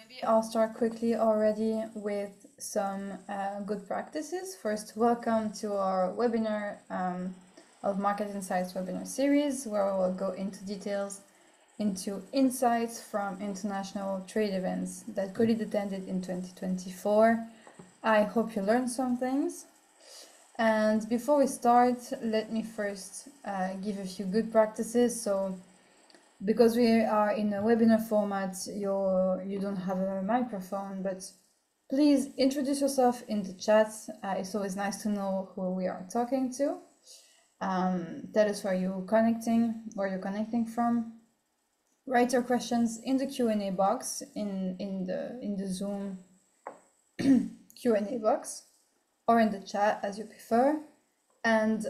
Maybe I'll start quickly already with some good practices. First, welcome to our webinar of Market Insights webinar series, where we will go into details into insights from international trade events that COLEAD attended in 2024. I hope you learned some things. And before we start, let me first give a few good practices. So, because we are in a webinar format, you don't have a microphone, but please introduce yourself in the chat. It's always nice to know who we are talking to. Tell us where you're connecting from. Write your questions in the Q&A box in the Zoom Q&A box, or in the chat as you prefer, and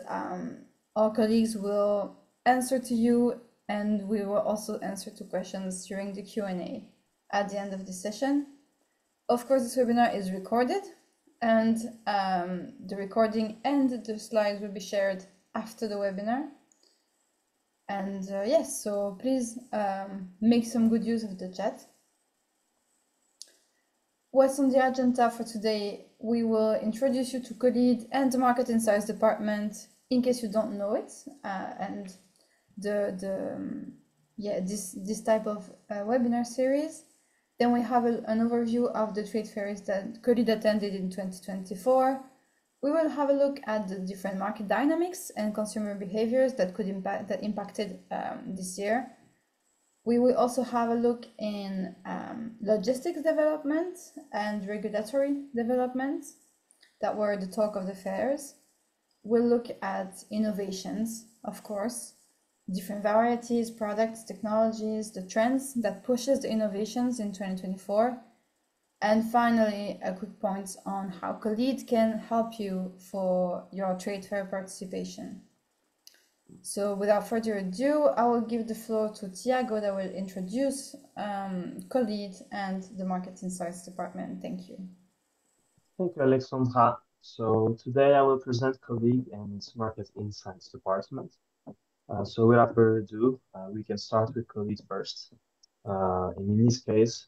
our colleagues will answer to you, and we will also answer to questions during the Q&A at the end of the session. Of course, this webinar is recorded, and the recording and the slides will be shared after the webinar. And yes, so please make some good use of the chat. What's on the agenda for today? We will introduce you to COLEAD and the Market Insights department, in case you don't know it, and this type of webinar series. Then we have an overview of the trade fairs that COLEAD attended in 2024. We will have a look at the different market dynamics and consumer behaviors that impacted this year. We will also have a look in logistics development and regulatory developments that were the talk of the fairs. We'll look at innovations, of course, different varieties, products, technologies, the trends that pushes the innovations in 2024. And finally, a quick point on how COLEAD can help you for your trade fair participation. So without further ado, I will give the floor to Tiago that will introduce COLEAD and the Market Insights department. Thank you. Thank you, Alexandra. So today I will present COLEAD and its Market Insights department. So without further ado, we can start with COLEAD first. And in this case,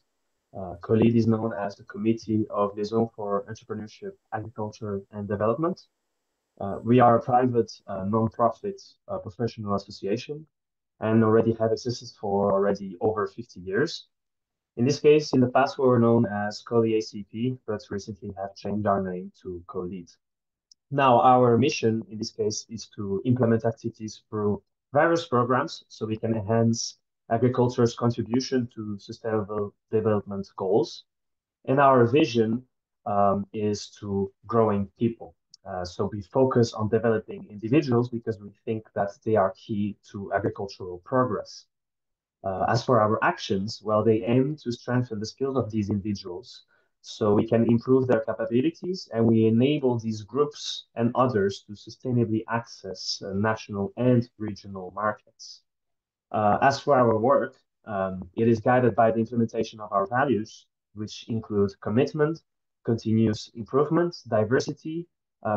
COLEAD is known as the Committee of Liaison for Entrepreneurship, Agriculture and Development. We are a private, non-profit professional association and already have existed for already over 50 years. In this case, in the past, we were known as COLEAD, but recently have changed our name to COLEAD. Now, our mission in this case is to implement activities through various programs so we can enhance agriculture's contribution to sustainable development goals. And our vision is to growing people. So we focus on developing individuals because we think that they are key to agricultural progress. As for our actions, well, they aim to strengthen the skills of these individuals so we can improve their capabilities, and we enable these groups and others to sustainably access national and regional markets. As for our work, it is guided by the implementation of our values, which include commitment, continuous improvement, diversity,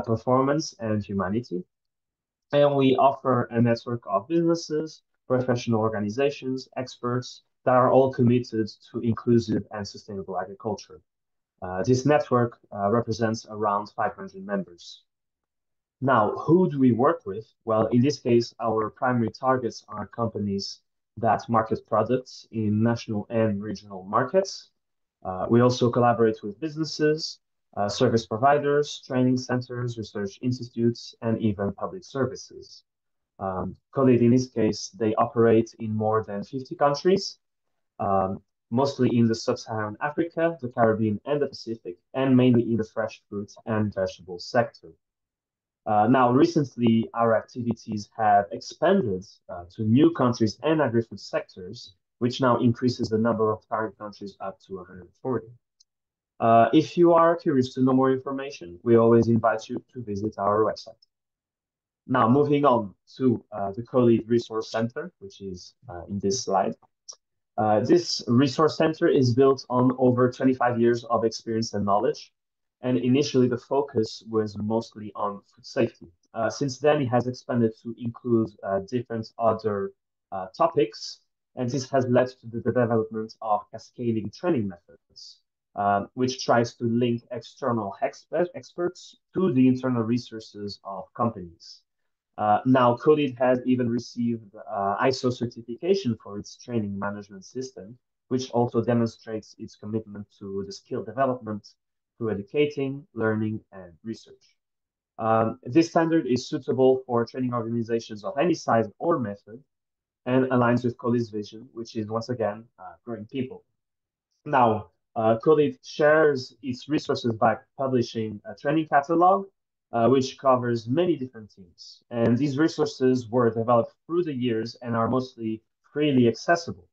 performance, and humanity. And we offer a network of businesses, professional organizations, experts that are all committed to inclusive and sustainable agriculture. This network represents around 500 members. Now, who do we work with? Well, in this case, our primary targets are companies that market products in national and regional markets. We also collaborate with businesses, service providers, training centers, research institutes, and even public services. COLEAD, in this case, they operate in more than 50 countries, mostly in the sub-Saharan Africa, the Caribbean, and the Pacific, and mainly in the fresh fruits and vegetables sector. Now, recently, our activities have expanded to new countries and agri-food sectors, which now increases the number of target countries up to 140. If you are curious to know more information, we always invite you to visit our website. Now, moving on to the COLEAD Resource Center, which is in this slide. This resource center is built on over 25 years of experience and knowledge. And initially, the focus was mostly on food safety. Since then, it has expanded to include different other topics And this has led to the development of cascading training methods, which tries to link external experts to the internal resources of companies. Now, COLEAD has even received ISO certification for its training management system, which also demonstrates its commitment to the skill development through educating, learning, and research. This standard is suitable for training organizations of any size or method and aligns with COLEAD's vision, which is once again growing people. Now, COLEAD shares its resources by publishing a training catalog, which covers many different teams. And these resources were developed through the years and are mostly freely accessible.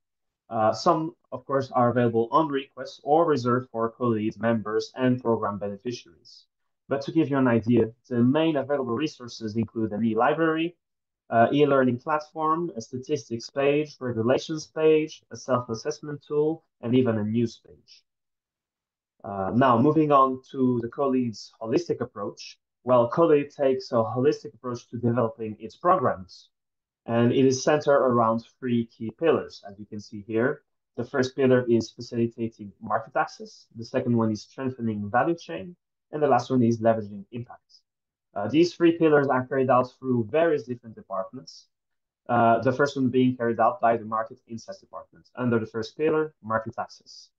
Some, of course, are available on request or reserved for COLEAD members and program beneficiaries. But to give you an idea, the main available resources include an e-library, e-learning platform, a statistics page, regulations page, a self-assessment tool, and even a news page. Now, moving on to the COLEAD's holistic approach. Well, COLEAD takes a holistic approach to developing its programs, and it is centered around three key pillars, as you can see here. The first pillar is facilitating market access. The second one is strengthening value chain, and the last one is leveraging impact. These three pillars are carried out through various different departments. The first one being carried out by the Market Insights Department under the first pillar, market access.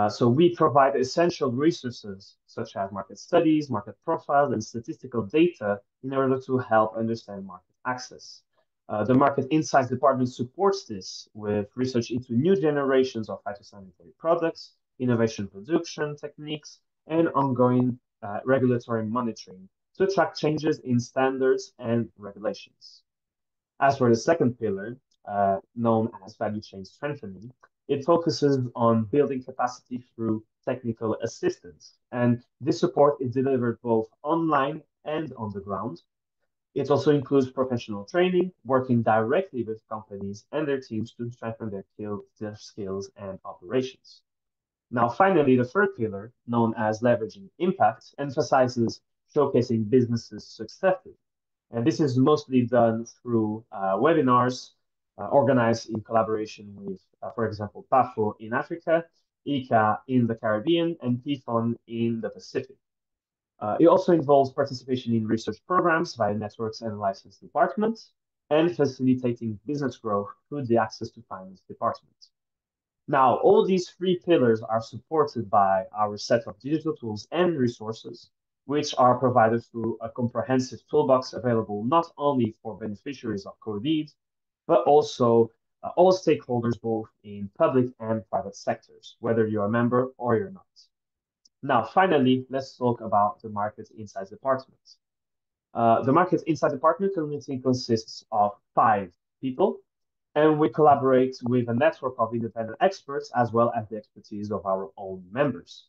So we provide essential resources such as market studies, market profiles, and statistical data in order to help understand market access. The Market Insights Department supports this with research into new generations of phytosanitary products, innovation production techniques, and ongoing regulatory monitoring to track changes in standards and regulations. As for the second pillar, known as value chain strengthening, it focuses on building capacity through technical assistance. And this support is delivered both online and on the ground. It also includes professional training, working directly with companies and their teams to strengthen their skills and operations. Now, finally, the third pillar, known as leveraging impact, emphasizes showcasing businesses' successes. And this is mostly done through webinars organized in collaboration with, for example, PAFO in Africa, ICA in the Caribbean, and PFON in the Pacific. It also involves participation in research programs via networks and license departments, and facilitating business growth through the access to finance department. Now, all these three pillars are supported by our set of digital tools and resources, which are provided through a comprehensive toolbox available not only for beneficiaries of COLEAD, but also all stakeholders, both in public and private sectors, whether you're a member or you're not. Now, finally, let's talk about the Market Insights Department. The Market Insights Department currently consists of 5 people, and we collaborate with a network of independent experts as well as the expertise of our own members.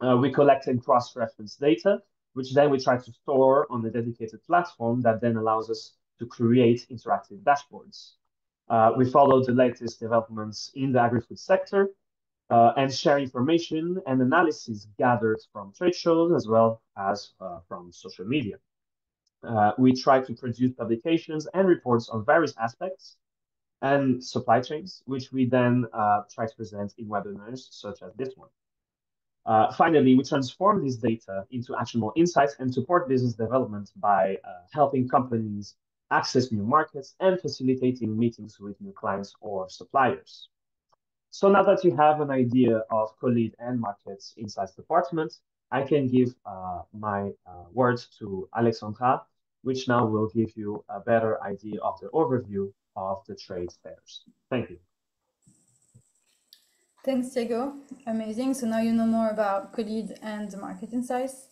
We collect and cross-reference data, which then we try to store on a dedicated platform that then allows us to create interactive dashboards. We follow the latest developments in the agri-food sector and share information and analysis gathered from trade shows as well as from social media. We try to produce publications and reports on various aspects and supply chains, which we then try to present in webinars such as this one. Finally, we transform this data into actionable insights and support business development by helping companies access new markets and facilitating meetings with new clients or suppliers. So now that you have an idea of COLEAD and Markets Insights Department, I can give my words to Alexandra, which now will give you a better idea of the overview of the trade fairs. Thank you. Thanks, Diego. Amazing. So now you know more about COLEAD and the Market Insights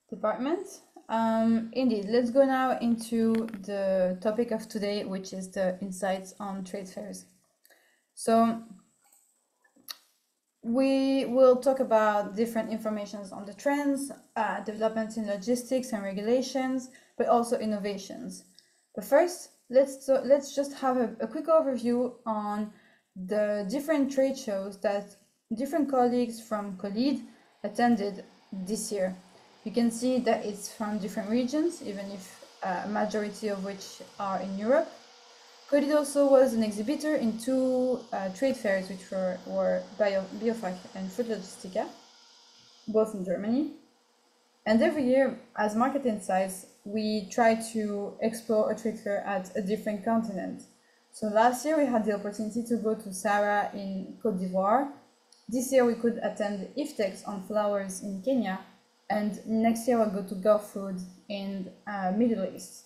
Department. Indeed, let's go now into the topic of today, which is the insights on trade fairs. So we will talk about different informations on the trends, developments in logistics and regulations, but also innovations. But first, let's just have a quick overview on the different trade shows that different colleagues from COLEAD attended this year. You can see that it's from different regions, even if a majority of which are in Europe. COLEAD also was an exhibitor in two trade fairs, which were BIOFACH and Fruit Logistica, both in Germany. And every year, as Market Insights, we try to explore a trade fair at a different continent. So last year we had the opportunity to go to Sarah in Côte d'Ivoire. This year we could attend IFTEX on flowers in Kenya, and next year we'll go to agri-food in Middle East.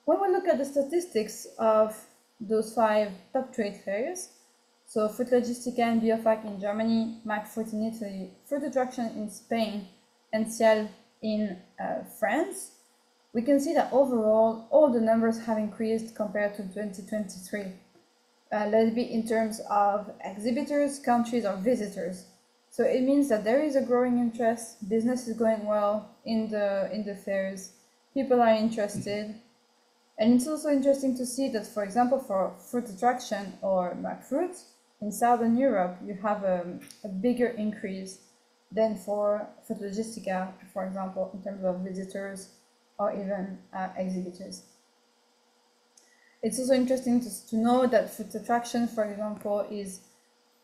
When we look at the statistics of those 5 top trade fairs, so Fruit Logistica and BIOFACH in Germany, MacFruit in Italy, Fruit Attraction in Spain, and SIAL in France, we can see that overall all the numbers have increased compared to 2023. Let it be in terms of exhibitors, countries, or visitors. So it means that there is a growing interest, business is going well in the fairs, people are interested. And it's also interesting to see that, for example, for Fruit Attraction or MacFruit, in Southern Europe, you have a bigger increase than for Fruit Logistica, for example, in terms of visitors or even exhibitors. It's also interesting to know that Fruit Attraction, for example, is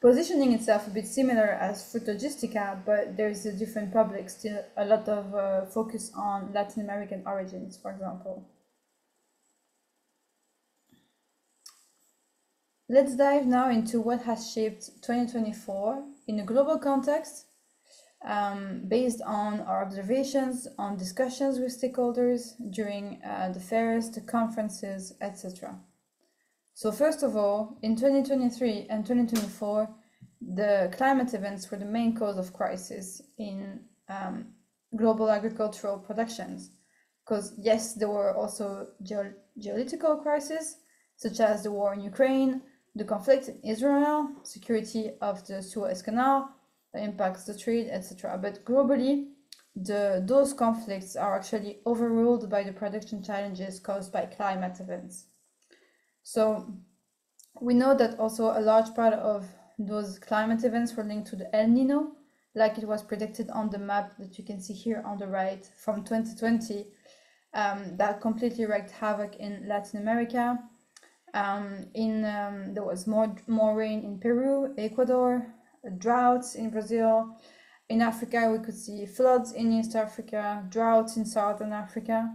positioning itself a bit similar as Fruit Logistica, but there's a different public, still a lot of focus on Latin American origins, for example. Let's dive now into what has shaped 2024 in a global context, based on our observations, on discussions with stakeholders during the fairs, the conferences, etc. So first of all, in 2023 and 2024, the climate events were the main cause of crisis in global agricultural productions. Because yes, there were also geopolitical crises, such as the war in Ukraine, the conflict in Israel, security of the Suez Canal, that impacts the trade, etc. But globally, those conflicts are actually overruled by the production challenges caused by climate events. So we know that also a large part of those climate events were linked to the El Nino, like it was predicted on the map that you can see here on the right from 2020, that completely wreaked havoc in Latin America. There was more rain in Peru, Ecuador, droughts in Brazil. In Africa, we could see floods in East Africa, droughts in Southern Africa,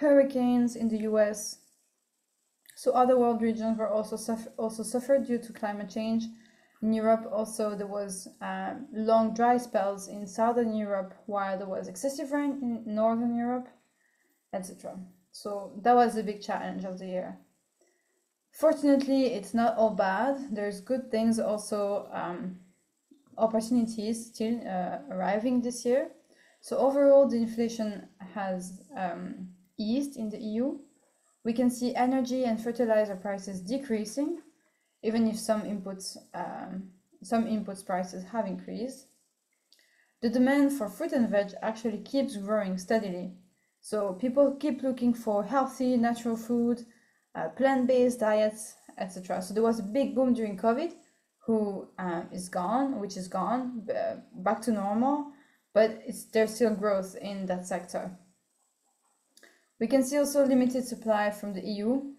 hurricanes in the US. So other world regions were also suffered due to climate change. In Europe, also there was long dry spells in Southern Europe, while there was excessive rain in Northern Europe, etc. So that was the big challenge of the year. Fortunately, it's not all bad. There's good things also, opportunities still arriving this year. So overall, the inflation has eased in the EU. We can see energy and fertilizer prices decreasing, even if some inputs prices have increased. The demand for fruit and veg actually keeps growing steadily. So people keep looking for healthy, natural food, plant-based diets, etc. So there was a big boom during COVID, which is gone, back to normal, but there's still growth in that sector. We can see also limited supply from the EU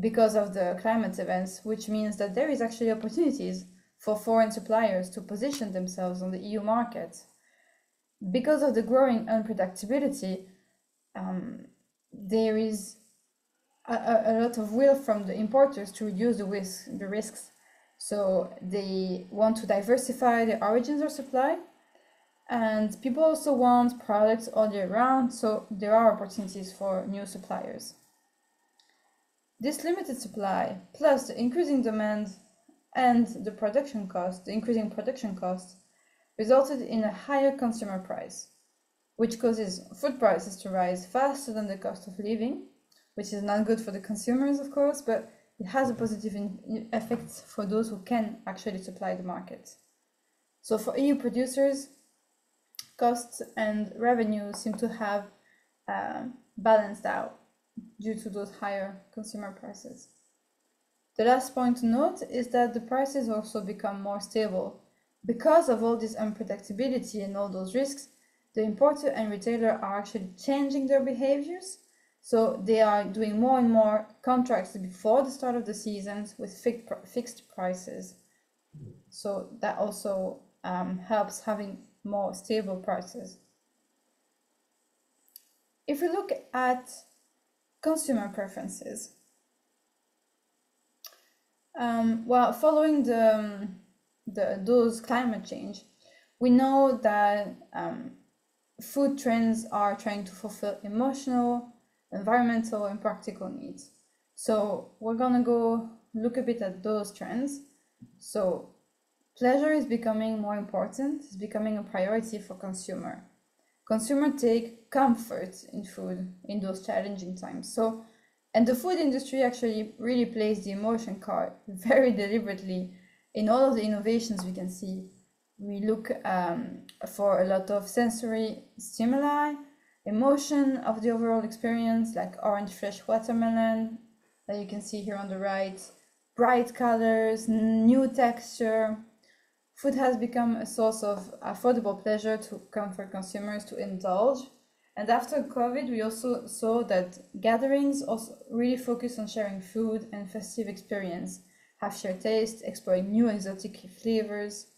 because of the climate events, which means that there is actually opportunities for foreign suppliers to position themselves on the EU market. Because of the growing unpredictability, there is a lot of will from the importers to reduce the risks. So they want to diversify the origins of supply, and people also want products all year round, so there are opportunities for new suppliers. This limited supply, plus the increasing demand and the increasing production costs, resulted in a higher consumer price, which causes food prices to rise faster than the cost of living, which is not good for the consumers, of course, but it has a positive effect for those who can actually supply the market. So for EU producers, costs and revenue seem to have balanced out due to those higher consumer prices. The last point to note is that the prices also become more stable. Because of all this unpredictability and all those risks, the importer and retailer are actually changing their behaviors. So they are doing more and more contracts before the start of the seasons with fixed prices. So that also helps having more stable prices. If we look at consumer preferences, well, following those climate change, we know that food trends are trying to fulfill emotional, environmental, and practical needs. So we're gonna go look a bit at those trends. So pleasure is becoming more important, it's becoming a priority for consumer. Consumers take comfort in food in those challenging times. So, and the food industry actually really plays the emotion card very deliberately in all of the innovations we can see. We look for a lot of sensory stimuli, emotion of the overall experience, like orange fresh watermelon that you can see here on the right, bright colors, new texture. Food has become a source of affordable pleasure to comfort consumers to indulge. And after COVID, we also saw that gatherings also really focus on sharing food and festive experience, have shared taste, exploring new exotic flavors,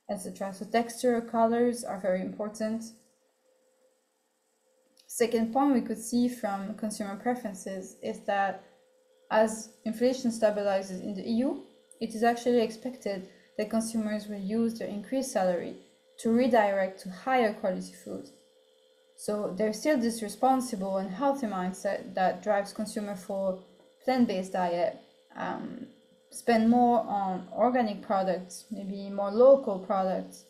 etc. So texture, colors are very important. Second point we could see from consumer preferences is that as inflation stabilizes in the EU, it is actually expected that consumers will use their increased salary to redirect to higher quality food. So there's still this responsible and healthy mindset that drives consumer for plant-based diet, spend more on organic products, maybe more local products.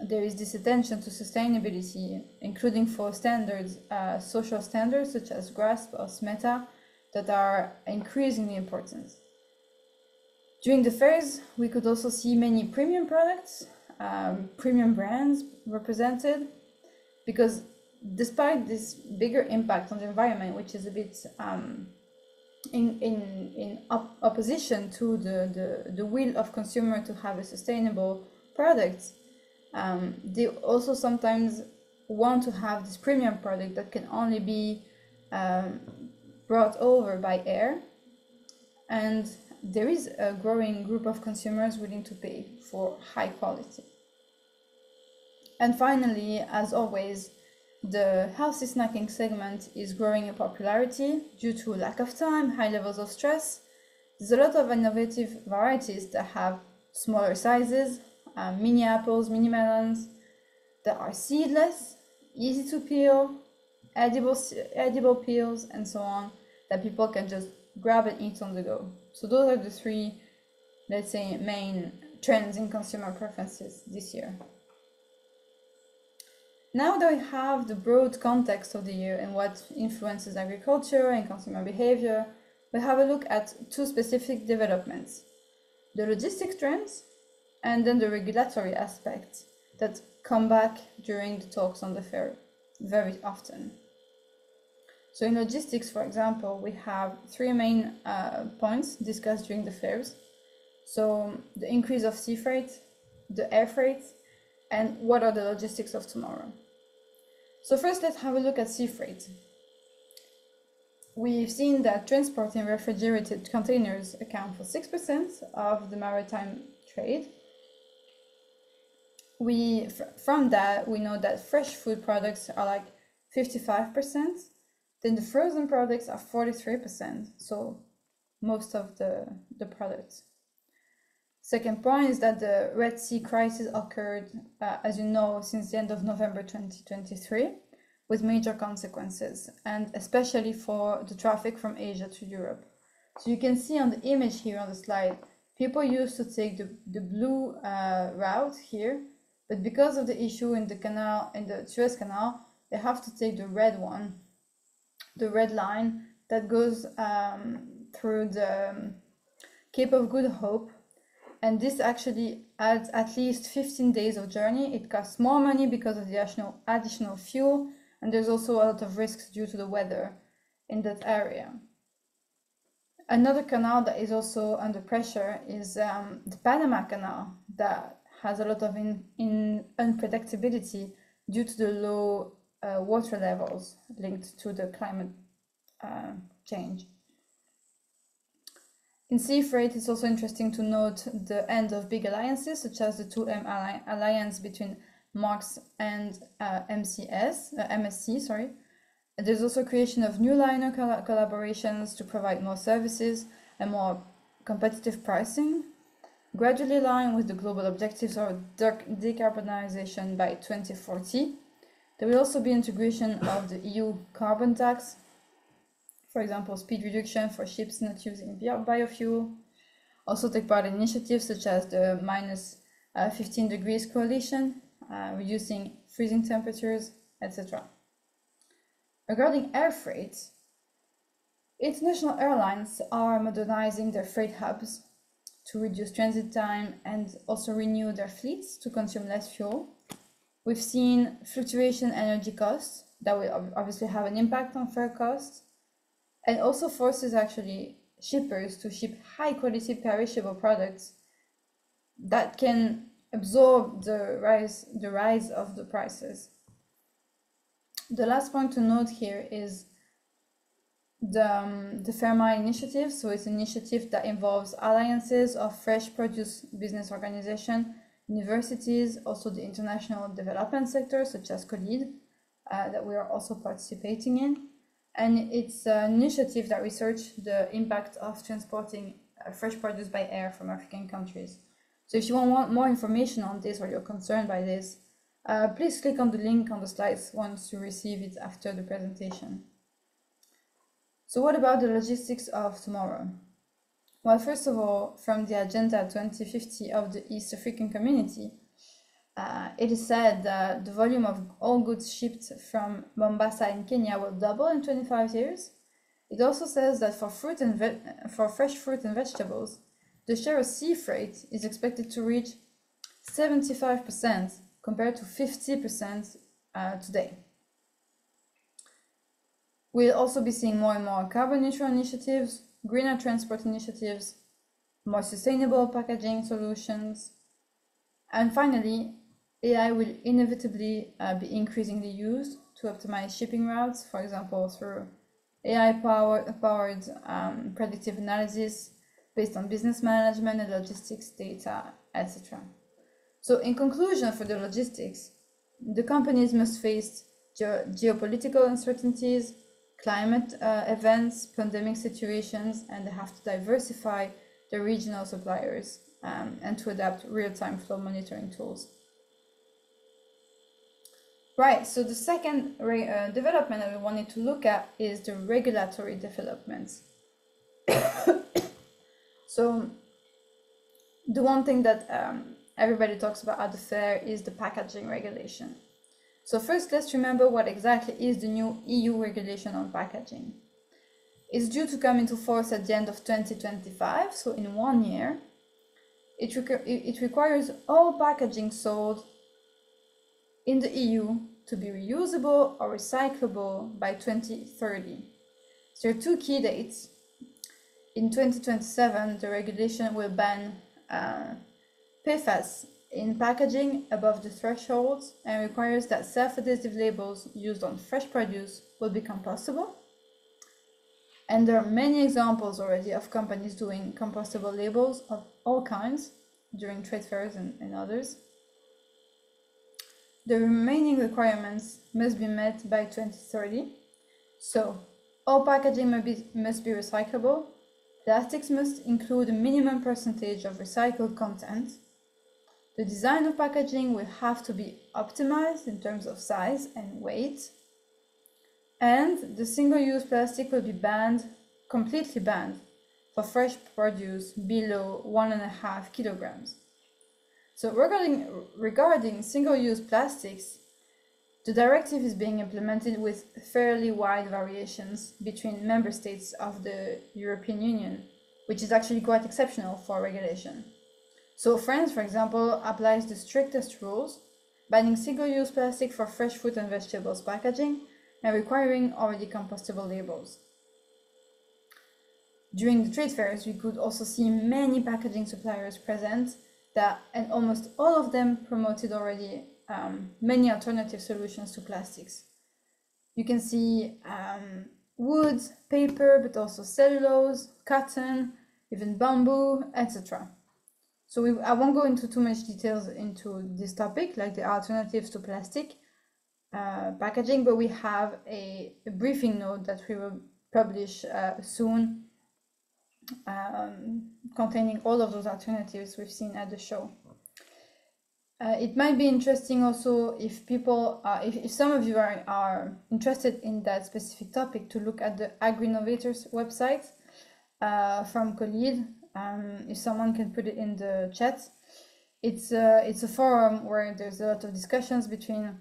There is this attention to sustainability, including for standards, social standards such as GRASP or SMETA, that are increasingly important. During the fairs, we could also see many premium products, premium brands represented, because despite this bigger impact on the environment, which is a bit in opposition to the will of consumer to have a sustainable product, they also sometimes want to have this premium product that can only be brought over by air, and there is a growing group of consumers willing to pay for high quality. And finally, as always, the healthy snacking segment is growing in popularity due to lack of time, high levels of stress. There's a lot of innovative varieties that have smaller sizes, mini apples, mini melons, that are seedless, easy to peel, edible peels, and so on, that people can just grab and eat on the go. So those are the three, let's say, main trends in consumer preferences this year. Now that we have the broad context of the year and what influences agriculture and consumer behavior, we have a look at two specific developments: the logistics trends and then the regulatory aspects that come back during the talks on the fair very often. So in logistics, for example, we have three main points discussed during the fairs. So the increase of sea freight, the air freight, and what are the logistics of tomorrow. So first, let's have a look at sea freight. We've seen that transporting refrigerated containers account for 6% of the maritime trade. From that, we know that fresh food products are like 55%. Then the frozen products are 43%, so most of the products. Second point is that the Red Sea crisis occurred, as you know, since the end of November 2023, with major consequences, and especially for the traffic from Asia to Europe. So you can see on the image here on the slide, people used to take the blue route here, but because of the issue in the canal, in the Suez Canal, they have to take the red one, the red line that goes through the Cape of Good Hope. And this actually adds at least 15 days of journey. It costs more money because of the additional fuel, and there's also a lot of risks due to the weather in that area. Another canal that is also under pressure is the Panama Canal, that has a lot of unpredictability due to the low water levels linked to the climate change. In sea freight, it's also interesting to note the end of big alliances, such as the 2M alliance between Marks and MSC. Sorry. There's also creation of new liner collaborations to provide more services and more competitive pricing, gradually align with the global objectives of decarbonization by 2040. There will also be integration of the EU carbon tax, for example, speed reduction for ships not using biofuel. Also take part in initiatives such as the minus 15 degrees coalition, reducing freezing temperatures, etc. Regarding air freight, international airlines are modernizing their freight hubs to reduce transit time and also renew their fleets to consume less fuel. We've seen fluctuation energy costs that will obviously have an impact on fare costs, and also forces actually shippers to ship high quality perishable products that can absorb the rise of the prices. The last point to note here is the FFM initiative. So it's an initiative that involves alliances of fresh produce business organization, universities, also the international development sector, such as COLEAD, that we are also participating in. And it's an initiative that researches the impact of transporting fresh produce by air from African countries. So if you want more information on this or you're concerned by this, please click on the link on the slides once you receive it after the presentation. So what about the logistics of tomorrow? Well, first of all, from the Agenda 2050 of the East African Community, it is said that the volume of all goods shipped from Mombasa in Kenya will double in 25 years. It also says that for fresh fruit and vegetables, the share of sea freight is expected to reach 75% compared to 50% today. We'll also be seeing more and more carbon neutral initiatives, greener transport initiatives, more sustainable packaging solutions, and finally, AI will inevitably be increasingly used to optimize shipping routes, for example, through AI-powered predictive analysis based on business management and logistics data, etc. So in conclusion, for the logistics, the companies must face geopolitical uncertainties, climate events, pandemic situations, and they have to diversify their regional suppliers and to adapt real-time flow monitoring tools. Right, so the second development that we wanted to look at is the regulatory developments. So the one thing that everybody talks about at the fair is the packaging regulation. So first, let's remember what exactly is the new EU regulation on packaging. It's due to come into force at the end of 2025, so in 1 year. It requires all packaging sold in the EU to be reusable or recyclable by 2030. So there are two key dates. In 2027, the regulation will ban PFAS in packaging above the thresholds and requires that self-adhesive labels used on fresh produce will be compostable. And there are many examples already of companies doing compostable labels of all kinds during trade fairs and others. The remaining requirements must be met by 2030. So all packaging must be recyclable. Plastics must include a minimum percentage of recycled content. The design of packaging will have to be optimized in terms of size and weight. And the single-use plastic will be banned, completely banned, for fresh produce below 1.5 kilograms. So regarding single-use plastics, the directive is being implemented with fairly wide variations between member states of the European Union, which is actually quite exceptional for regulation. So France, for example, applies the strictest rules, banning single-use plastic for fresh fruit and vegetables packaging and requiring already compostable labels. During the trade fairs, we could also see many packaging suppliers present and almost all of them promoted already many alternative solutions to plastics. You can see wood, paper, but also cellulose, cotton, even bamboo, etc. So I won't go into too much details into this topic, like the alternatives to plastic packaging, but we have a briefing note that we will publish soon, containing all of those alternatives we've seen at the show. It might be interesting also if people, if some of you are interested in that specific topic, to look at the Agri-Innovators website from COLEAD. If someone can put it in the chat. It's a forum where there's a lot of discussions between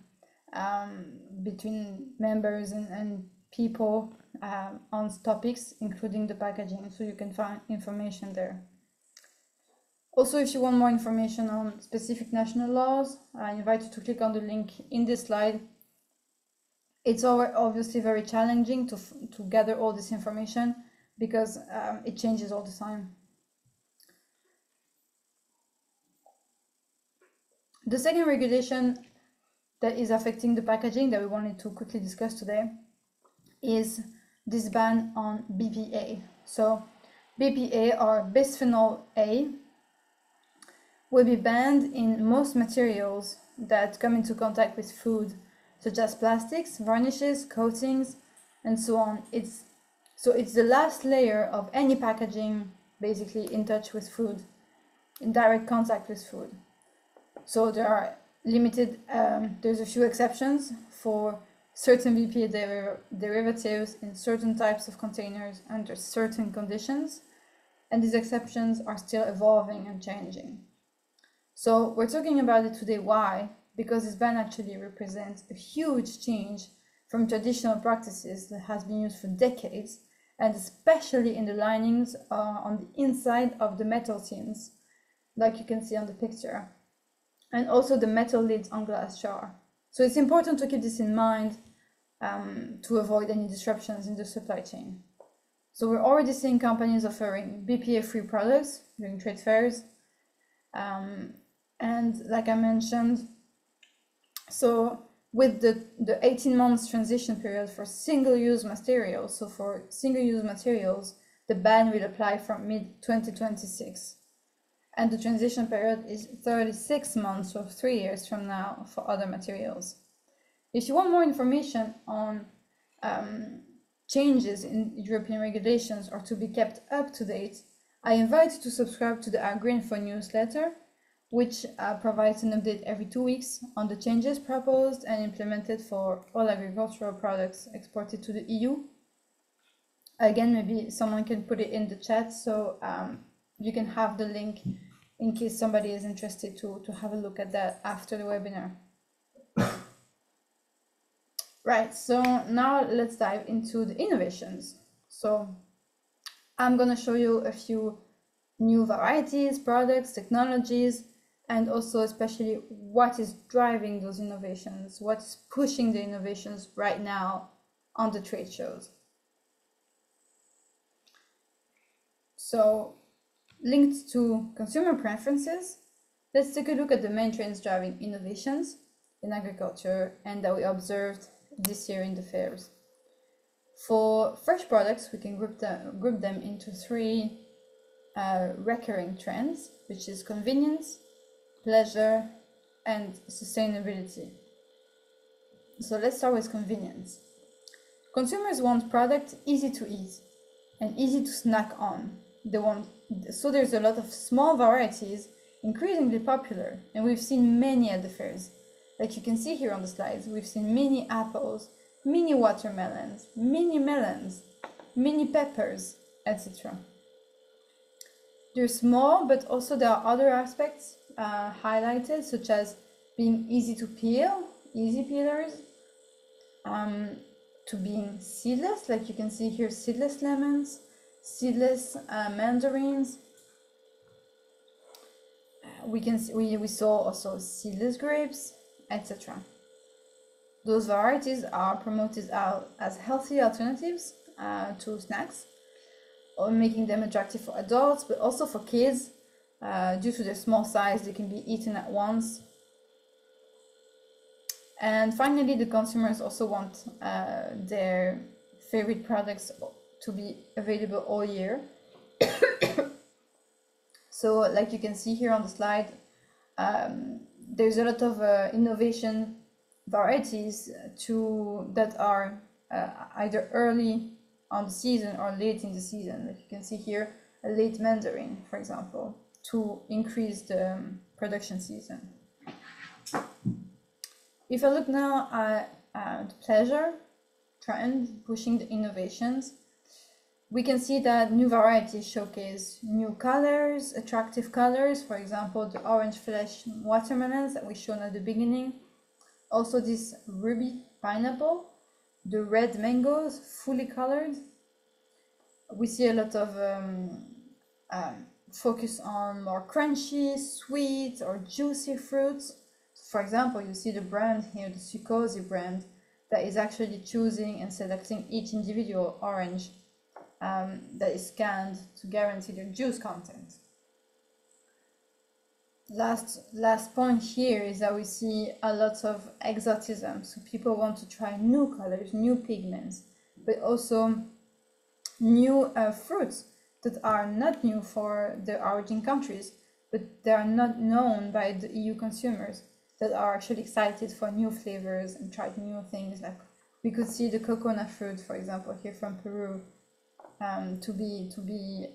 members and people on topics, including the packaging, so you can find information there. Also, if you want more information on specific national laws, I invite you to click on the link in this slide. It's obviously very challenging to gather all this information because it changes all the time. The second regulation that is affecting the packaging that we wanted to quickly discuss today is this ban on BPA. So BPA, or bisphenol A, will be banned in most materials that come into contact with food, such as plastics, varnishes, coatings, and so on. It's the last layer of any packaging, basically in touch with food, in direct contact with food. So there are limited, there's a few exceptions for certain BPA derivatives in certain types of containers under certain conditions, and these exceptions are still evolving and changing. So we're talking about it today. Why? Because this ban actually represents a huge change from traditional practices that has been used for decades, and especially in the linings on the inside of the metal tins, like you can see on the picture, and also the metal lids on glass jar. So it's important to keep this in mind to avoid any disruptions in the supply chain. So we're already seeing companies offering BPA-free products during trade fairs. And like I mentioned, so with the 18 months transition period for single-use materials, so for single-use materials, the ban will apply from mid-2026. And the transition period is 36 months, so 3 years from now, for other materials. If you want more information on changes in European regulations or to be kept up to date, I invite you to subscribe to the AGRINFO newsletter, which provides an update every 2 weeks on the changes proposed and implemented for all agricultural products exported to the EU. Again, maybe someone can put it in the chat, so you can have the link in case somebody is interested to have a look at that after the webinar. Right, so now let's dive into the innovations. So I'm going to show you a few new varieties, products, technologies, and also especially what is driving those innovations, what's pushing the innovations right now on the trade shows. So linked to consumer preferences, let's take a look at the main trends driving innovations in agriculture and that we observed this year in the fairs. For fresh products, we can group them into three recurring trends, which is convenience, pleasure, and sustainability. So let's start with convenience. Consumers want products easy to eat and easy to snack on. So there's a lot of small varieties, increasingly popular, and we've seen many at the fairs. Like you can see here on the slides, we've seen mini apples, mini watermelons, mini melons, mini peppers, etc. They're small, but also there are other aspects highlighted, such as being easy to peel, easy peelers, to being seedless, like you can see here, seedless lemons, seedless mandarins. We saw also seedless grapes, etc. Those varieties are promoted out as healthy alternatives to snacks, or making them attractive for adults, but also for kids. Due to their small size, they can be eaten at once. And finally, the consumers also want their favorite products to be available all year. So like you can see here on the slide, there's a lot of innovation varieties that are either early on the season or late in the season. Like you can see here, a late mandarin, for example, to increase the production season. If I look now at the pleasure trend pushing the innovations, we can see that new varieties showcase new colors, attractive colors. For example, the orange flesh watermelons that we showed at the beginning. Also this ruby pineapple, the red mangoes, fully colored. We see a lot of focus on more crunchy, sweet, or juicy fruits. For example, you see the brand here, the Sucosi brand, that is actually choosing and selecting each individual orange that is scanned to guarantee their juice content. Last point here is that we see a lot of exotism. So people want to try new colors, new pigments, but also new fruits that are not new for the origin countries, but they are not known by the EU consumers, that are actually excited for new flavors and try new things. Like we could see the coconut fruit, for example, here from Peru, to be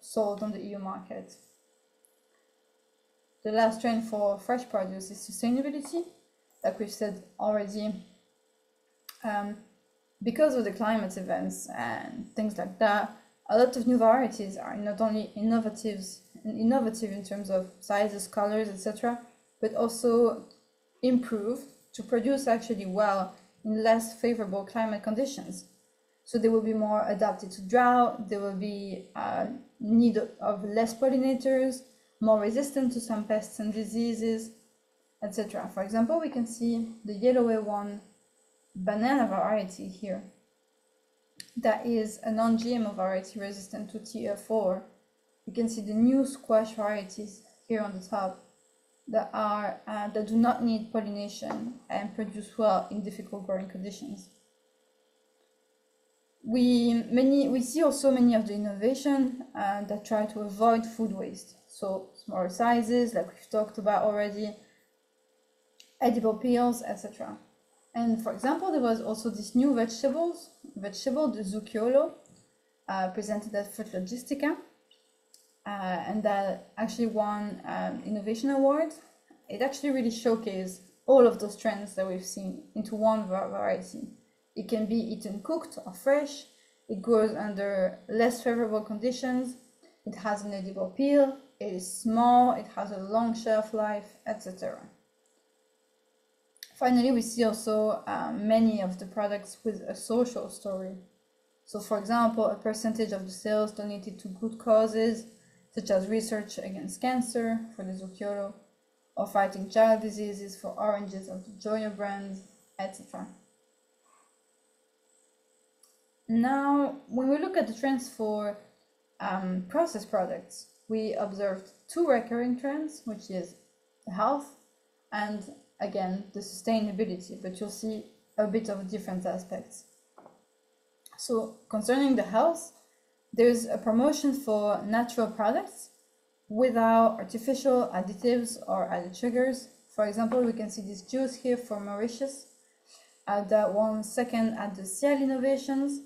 sold on the EU market. The last trend for fresh produce is sustainability. Like we've said already, because of the climate events and things like that, a lot of new varieties are not only innovative in terms of sizes, colors, etc., but also improve to produce actually well in less favorable climate conditions. So they will be more adapted to drought, there will be need of less pollinators, more resistant to some pests and diseases, etc. For example, we can see the yellow A1 banana variety here. That is a non-GMO variety resistant to TF4. You can see the new squash varieties here on the top that do not need pollination and produce well in difficult growing conditions. We see also many of the innovation that try to avoid food waste. So smaller sizes, like we've talked about already, edible peels, etc. And for example, there was also this new vegetable, the zucchiolo, presented at Fruit Logistica, and that actually won Innovation Award. It actually really showcased all of those trends that we've seen into one variety. It can be eaten cooked or fresh. It grows under less favorable conditions. It has an edible peel. It is small. It has a long shelf life, etc. Finally, we see also many of the products with a social story. So, for example, a percentage of the sales donated to good causes, such as research against cancer for the Zucchiolo, or fighting child diseases for oranges of the Joyo brand, etc. Now, when we look at the trends for processed products, we observed two recurring trends, which is the health and, again, the sustainability, but you'll see a bit of different aspects. So, concerning the health, there's a promotion for natural products without artificial additives or added sugars. For example, we can see this juice here from Mauritius that won second at the SIAL innovations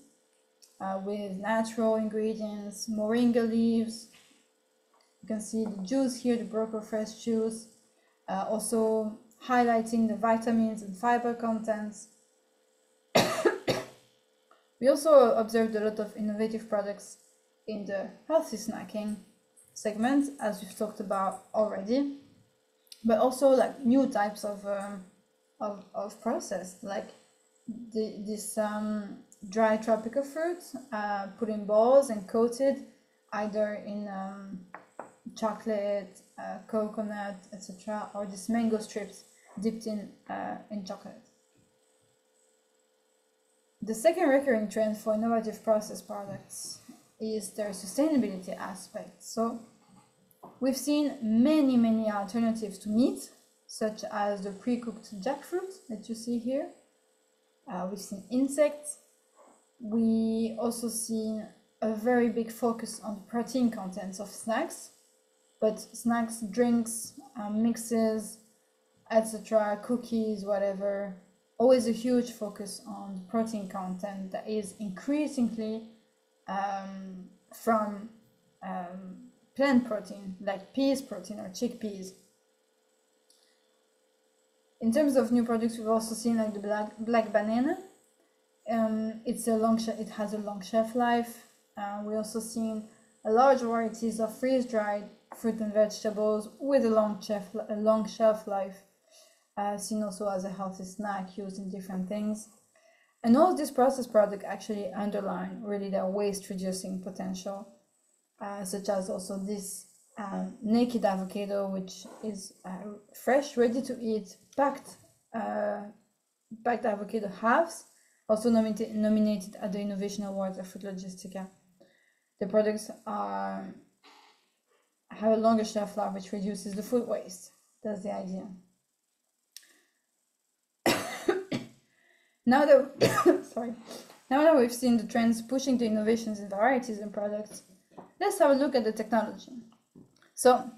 with natural ingredients, moringa leaves. You can see the juice here, the broker fresh juice, also highlighting the vitamins and fiber contents. We also observed a lot of innovative products in the healthy snacking segment, as we've talked about already, but also like new types of process, like this dry tropical fruit put in balls and coated either in chocolate, coconut, etc., or these mango strips dipped in chocolate. The second recurring trend for innovative processed products is their sustainability aspect. So we've seen many alternatives to meat, such as the pre-cooked jackfruit that you see here. We've seen insects, We also see a very big focus on protein contents of snacks, but snacks, drinks, mixes, etc., cookies, whatever, always a huge focus on protein content that is increasingly from plant protein, like peas protein or chickpeas. In terms of new products, we've also seen like the black banana. It has a long shelf life. We also seen a large varieties of freeze-dried fruit and vegetables with a long shelf life, seen also as a healthy snack used in different things. And all of these processed products actually underline really their waste reducing potential, such as also this naked avocado, which is fresh, ready to eat, packed avocado halves, also nominated at the Innovation Awards of Fruit Logistica. The products have a longer shelf life, which reduces the food waste. That's the idea. Now that we've seen the trends pushing the innovations in varieties and products, let's have a look at the technology. So,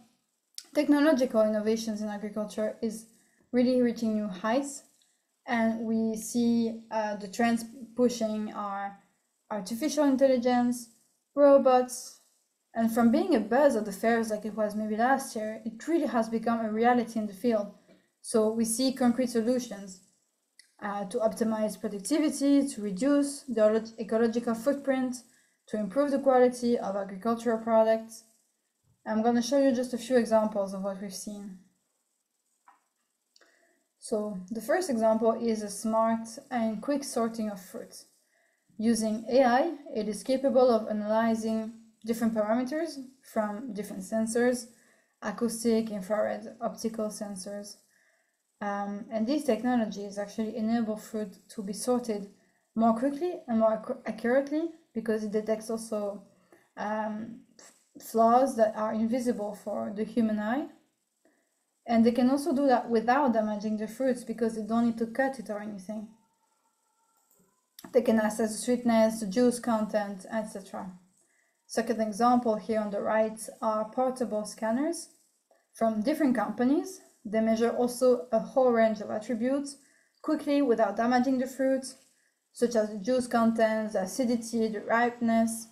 technological innovations in agriculture is really reaching new heights, and we see the trends pushing are artificial intelligence, robots, and from being a buzz at the fairs like it was maybe last year, it really has become a reality in the field. So we see concrete solutions to optimize productivity, to reduce the ecological footprint, to improve the quality of agricultural products. I'm going to show you just a few examples of what we've seen. So the first example is a smart and quick sorting of fruits. Using AI, it is capable of analyzing different parameters from different sensors, acoustic, infrared, optical sensors. And these technologies actually enable fruit to be sorted more quickly and more accurately, because it detects also flaws that are invisible for the human eye. And they can also do that without damaging the fruits, because they don't need to cut it or anything. They can assess the sweetness, the juice content, etc. Second example here on the right are portable scanners from different companies. They measure also a whole range of attributes quickly without damaging the fruit, such as the juice content, the acidity, the ripeness,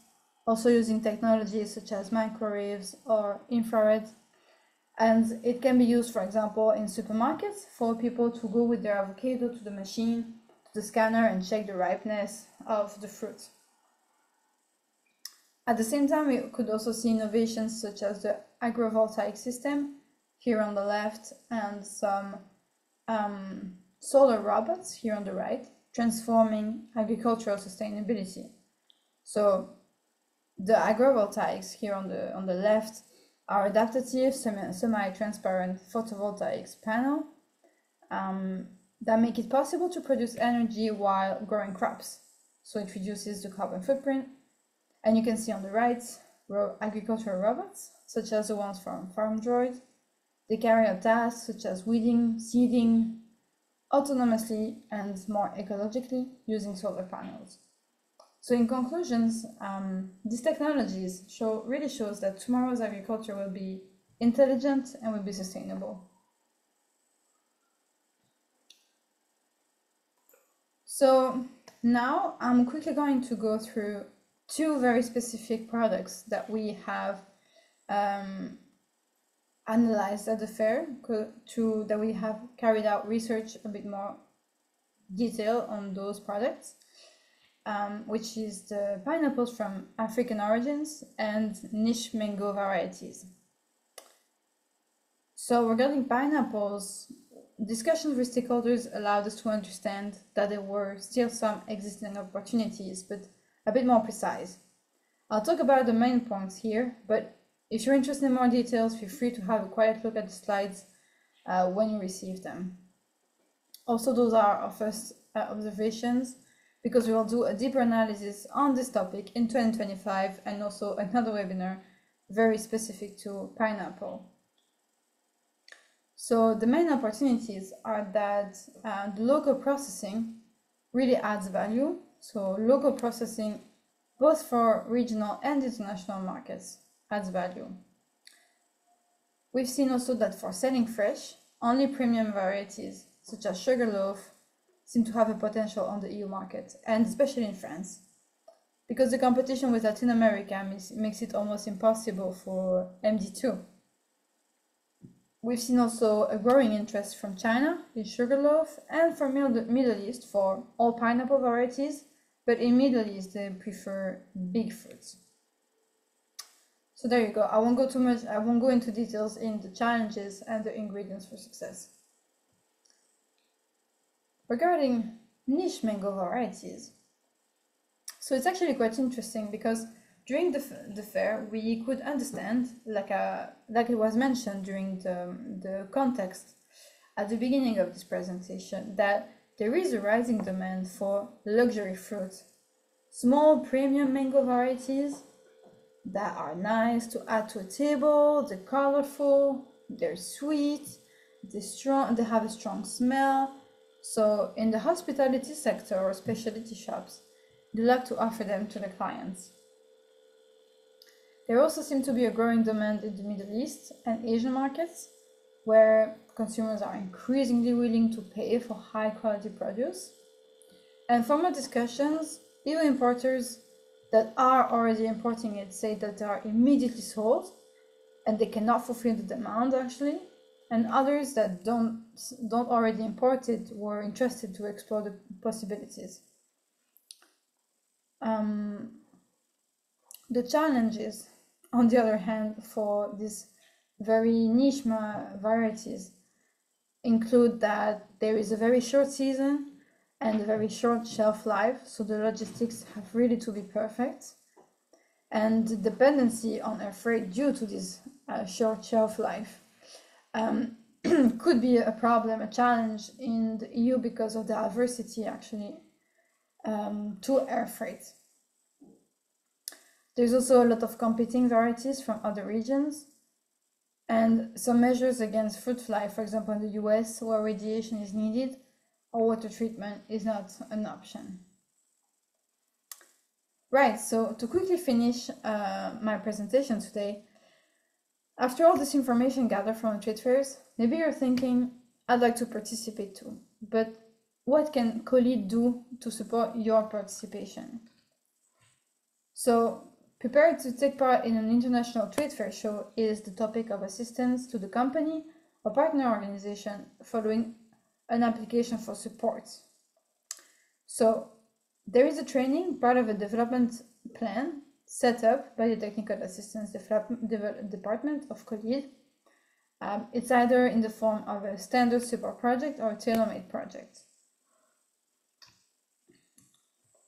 also using technologies such as microwaves or infrared. And it can be used, for example, in supermarkets for people to go with their avocado to the machine, to the scanner, and check the ripeness of the fruit. At the same time, we could also see innovations such as the agrivoltaic system here on the left, and some solar robots here on the right, transforming agricultural sustainability. So the agrivoltaics here on the left are adaptive, semi-transparent photovoltaics panel that make it possible to produce energy while growing crops. So it reduces the carbon footprint. And you can see on the right agricultural robots, such as the ones from FarmDroid. They carry out tasks such as weeding, seeding, autonomously and more ecologically using solar panels. So in conclusions, these technologies really shows that tomorrow's agriculture will be intelligent and will be sustainable. So now I'm quickly going to go through two very specific products that we have analyzed at the fair, that we have carried out research a bit more detail on those products, which is the pineapples from African origins and niche mango varieties. So regarding pineapples, discussions with stakeholders allowed us to understand that there were still some existing opportunities, but a bit more precise. I'll talk about the main points here, but if you're interested in more details, feel free to have a quiet look at the slides when you receive them. Also, those are our first observations, because we will do a deeper analysis on this topic in 2025, and also another webinar very specific to pineapple. So the main opportunities are that the local processing really adds value So local processing, both for regional and international markets, adds value. We've seen also that for selling fresh, only premium varieties, such as sugarloaf, seem to have a potential on the EU market, and especially in France, because the competition with Latin America makes it almost impossible for MD2. We've seen also a growing interest from China in sugarloaf and from Middle East for all pineapple varieties, but in Middle East they prefer big fruits. So there you go. I won't go into details in the challenges and the ingredients for success. Regarding niche mango varieties, so it's actually quite interesting because during the fair, we could understand, like it was mentioned during the context at the beginning of this presentation, that there is a rising demand for luxury fruit, small premium mango varieties that are nice to add to a table, they're colorful, they're sweet, they have a strong smell. So in the hospitality sector or specialty shops, they like to offer them to the clients. There also seems to be a growing demand in the Middle East and Asian markets, where consumers are increasingly willing to pay for high quality produce. And from our discussions, EU importers that are already importing it say that they are immediately sold and they cannot fulfill the demand actually. And others that don't already import it were interested to explore the possibilities. The challenges, on the other hand, for these very niche varieties include that there is a very short season and a very short shelf life, so the logistics have really to be perfect. And the dependency on air freight due to this short shelf life could be a problem, a challenge in the EU because of the adversity actually to air freight. There's also a lot of competing varieties from other regions and some measures against fruit fly, for example in the US, where radiation is needed or water treatment is not an option. Right, so to quickly finish my presentation today, after all this information gathered from trade fairs, maybe you're thinking, I'd like to participate too, but what can COLEAD do to support your participation? So, prepare to take part in an international trade fair show is the topic of assistance to the company or partner organization following an application for support. So, there is a training, part of a development plan set up by the Technical Assistance Department of COLEAD. It's either in the form of a standard support project or a tailor-made project.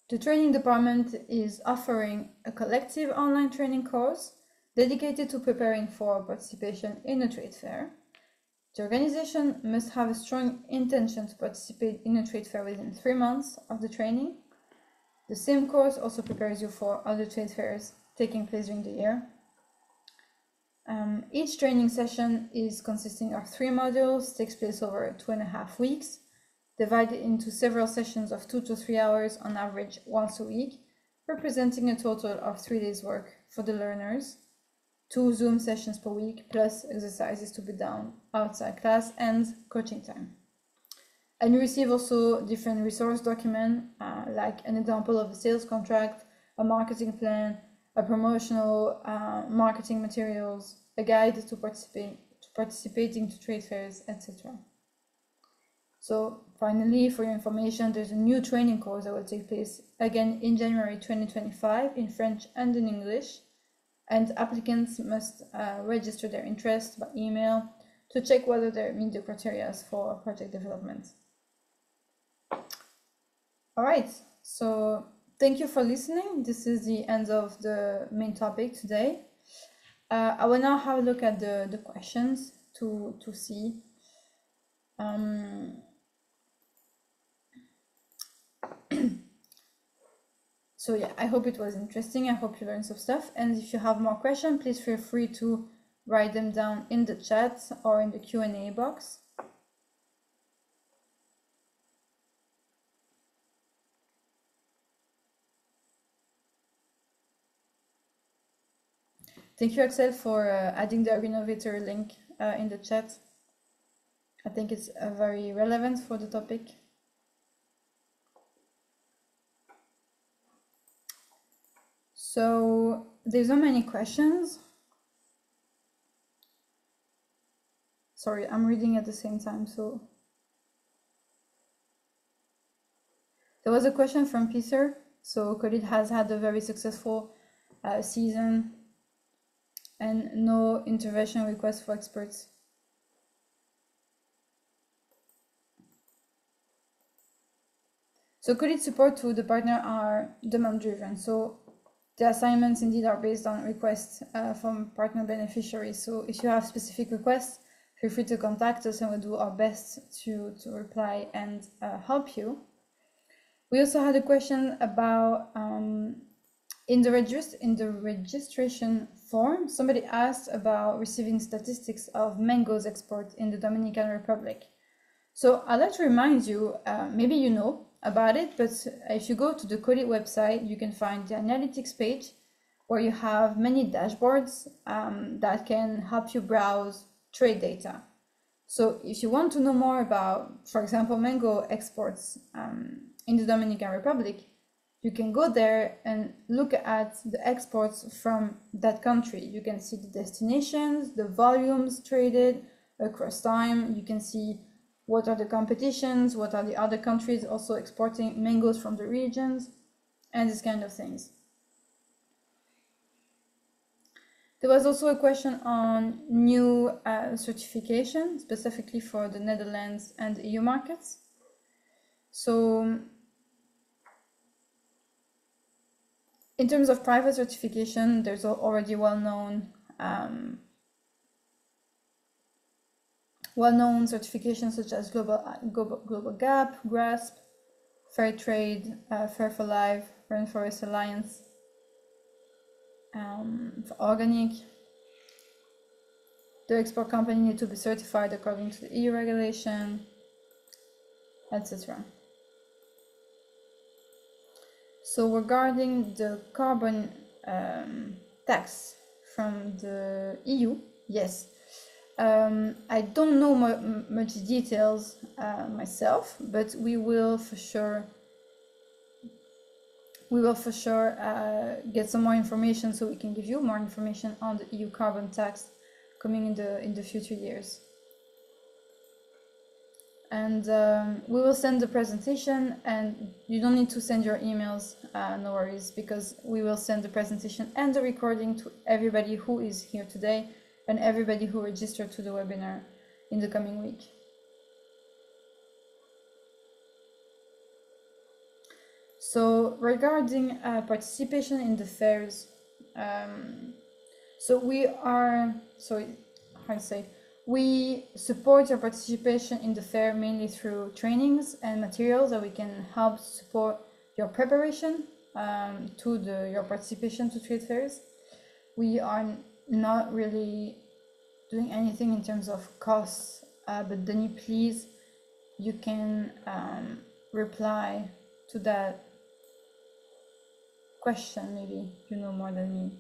The training department is offering a collective online training course dedicated to preparing for participation in a trade fair. The organization must have a strong intention to participate in a trade fair within 3 months of the training. The same course also prepares you for other trade fairs taking place during the year. Each training session is consisting of 3 modules, takes place over 2.5 weeks, divided into several sessions of 2 to 3 hours on average once a week, representing a total of 3 days work for the learners, 2 Zoom sessions per week, plus exercises to be done outside class and coaching time. And you receive also different resource documents, like an example of a sales contract, a marketing plan, a promotional marketing materials, a guide to participating to trade fairs, etc. So finally, for your information, there's a new training course that will take place again in January 2025 in French and in English. And applicants must register their interest by email to check whether they meet the criteria for project development. All right, so thank you for listening. This is the end of the main topic today. I will now have a look at the questions to see. So yeah, I hope it was interesting. I hope you learned some stuff. And if you have more questions, please feel free to write them down in the chat or in the Q&A box. Thank you, Axel, for adding the AgriNovator link in the chat. I think it's very relevant for the topic. So there's not many questions. Sorry, I'm reading at the same time. So there was a question from Peter. So COLEAD has had a very successful season and no intervention request for experts. So COLEAD support to the partner are demand driven. So the assignments indeed are based on requests from partner beneficiaries. So if you have specific requests, feel free to contact us and we'll do our best to reply and help you. We also had a question about in the registration form, somebody asked about receiving statistics of mangoes export in the Dominican Republic. So I'd like to remind you, maybe you know about it, but if you go to the COLEAD website, you can find the analytics page where you have many dashboards that can help you browse trade data. So if you want to know more about, for example, mango exports in the Dominican Republic, you can go there and look at the exports from that country. You can see the destinations, the volumes traded across time. You can see what are the competitions, what are the other countries also exporting mangoes from the regions, and these kind of things. There was also a question on new certification, specifically for the Netherlands and EU markets. So in terms of private certification, there's already well-known certifications such as Global Gap, GRASP, Fair Trade, Fair for Life, Rainforest Alliance, for organic. The export company need to be certified according to the EU regulation, etc. So regarding the carbon tax from the EU, yes. I don't know much details myself, but we will for sure get some more information so we can give you more information on the EU carbon tax coming in the future years. And we will send the presentation, and you don't need to send your emails, no worries, because we will send the presentation and the recording to everybody who is here today and everybody who registered to the webinar in the coming week. So regarding participation in the fairs, so we support your participation in the fair mainly through trainings and materials that we can help support your preparation to your participation to trade fairs. We are not really doing anything in terms of costs, but Denis, please, you can reply to that question. Maybe you know more than me,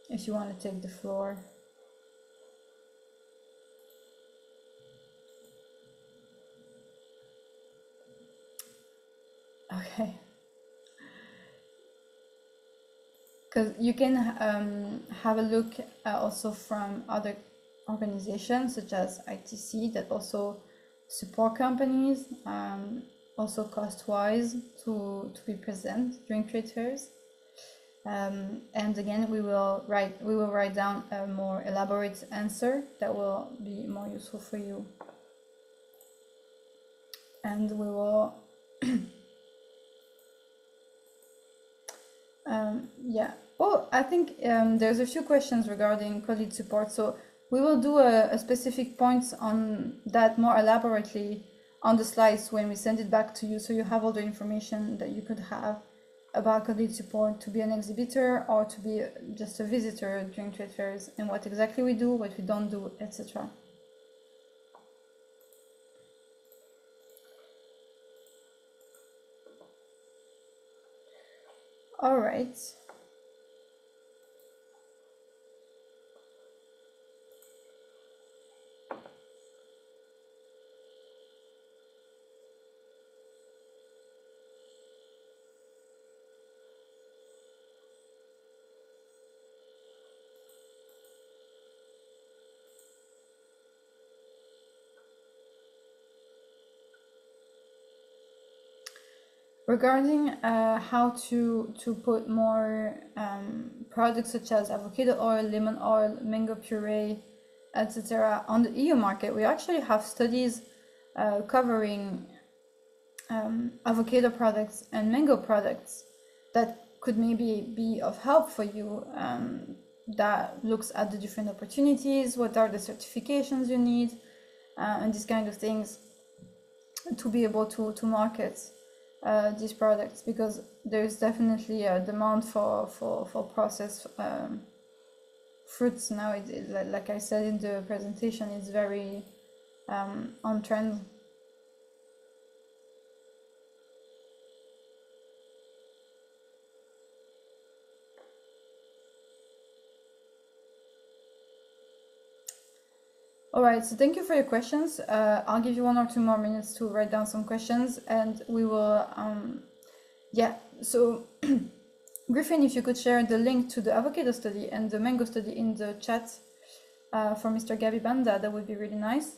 if you want to take the floor. Okay. Because you can have a look also from other organizations such as ITC that also support companies, also cost-wise to be present during trade fairs. And again, we will write down a more elaborate answer that will be more useful for you. And we will yeah. Oh, I think there's a few questions regarding COLEAD support. So we will do a specific points on that more elaborately on the slides when we send it back to you. So you have all the information that you could have about COLEAD support to be an exhibitor or to be just a visitor during trade fairs and what exactly we do, what we don't do, etc. All right. Regarding how to put more products such as avocado oil, lemon oil, mango puree, etc. on the EU market, we actually have studies covering avocado products and mango products that could maybe be of help for you, that looks at the different opportunities, what are the certifications you need, and these kind of things to be able to market these products, because there's definitely a demand for processed fruits now. Like I said in the presentation, it's very on trend. All right, so thank you for your questions. I'll give you 1 or 2 more minutes to write down some questions, and we will, yeah, so Griffin, if you could share the link to the avocado study and the mango study in the chat for Mr. Gabi Banda, that would be really nice.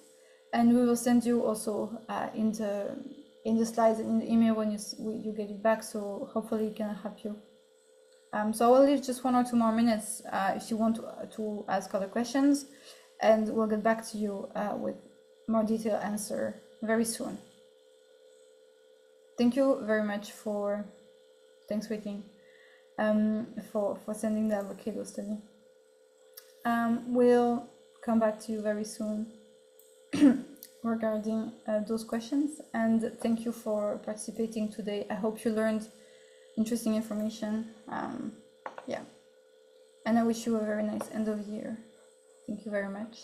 And we will send you also in the slides and in the email when you get it back, so hopefully it can help you. So I will leave just 1 or 2 more minutes if you want to ask other questions, and we'll get back to you with more detailed answer very soon. Thank you very much thanks waiting, for sending the avocado study. We'll come back to you very soon regarding those questions, and thank you for participating today. I hope you learned interesting information. Yeah, and I wish you a very nice end of year. Thank you very much.